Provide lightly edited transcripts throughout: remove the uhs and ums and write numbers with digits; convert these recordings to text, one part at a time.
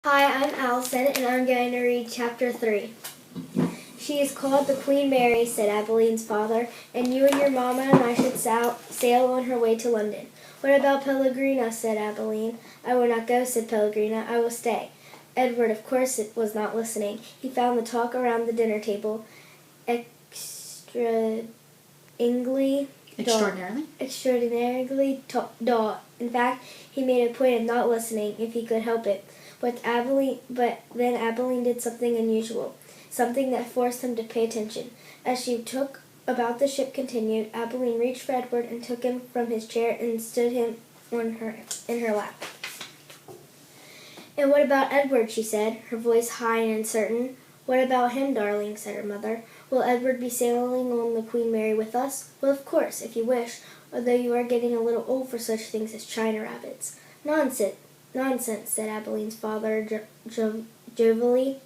Hi, I'm Allison, and I'm going to read Chapter 3. She is called the Queen Mary, said Abeline's father, and you and your mamma and I should sail on her way to London. What about Pellegrina, said Abeline. I will not go, said Pellegrina. I will stay. Edward, of course, was not listening. He found the talk around the dinner table extraordinarily dull. In fact, he made a point of not listening if he could help it. But then Abeline did something unusual, something that forced him to pay attention. As she talked about the ship continued, Abeline reached for Edward and took him from his chair and stood him in her lap. "And what about Edward?" she said, her voice high and uncertain. "What about him, darling?" said her mother. "Will Edward be sailing on the Queen Mary with us?" "Well, of course, if you wish, although you are getting a little old for such things as China rabbits." Nonsense, said Abeline's father jovially.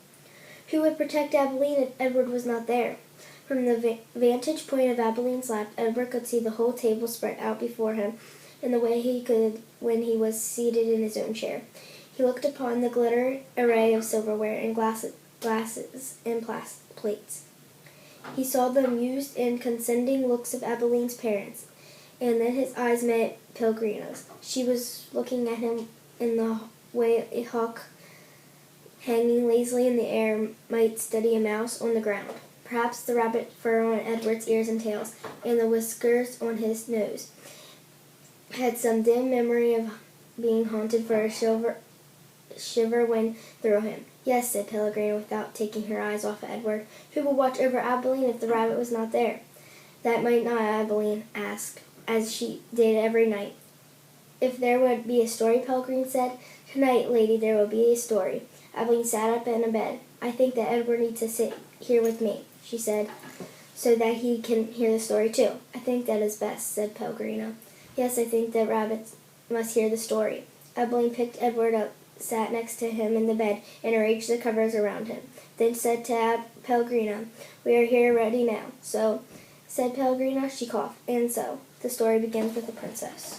Who would protect Abeline if Edward was not there? From the vantage point of Abeline's lap, Edward could see the whole table spread out before him in the way he could when he was seated in his own chair. He looked upon the glittering array of silverware and glasses and plates. He saw the amused and condescending looks of Abeline's parents, and then his eyes met Pellegrina's. She was looking at him in the way a hawk hanging lazily in the air might study a mouse on the ground. Perhaps the rabbit fur on Edward's ears and tails, and the whiskers on his nose, had some dim memory of being haunted for a shiver went through him. "Yes," said Pellegrina without taking her eyes off Edward. "Who will watch over Abeline if the rabbit was not there?" "That might not," Abeline asked, as she did every night. "If there would be a story," Pellegrina said. "Tonight, lady, there will be a story." Abeline sat up in a bed. "I think that Edward needs to sit here with me," she said, "so that he can hear the story too." "I think that is best," said Pellegrina. "Yes, I think that rabbits must hear the story." Abeline picked Edward up, sat next to him in the bed, and arranged the covers around him. Then said to Pellegrina, "We are here ready now." "So," said Pellegrina. She coughed. "And so, the story begins with the princess."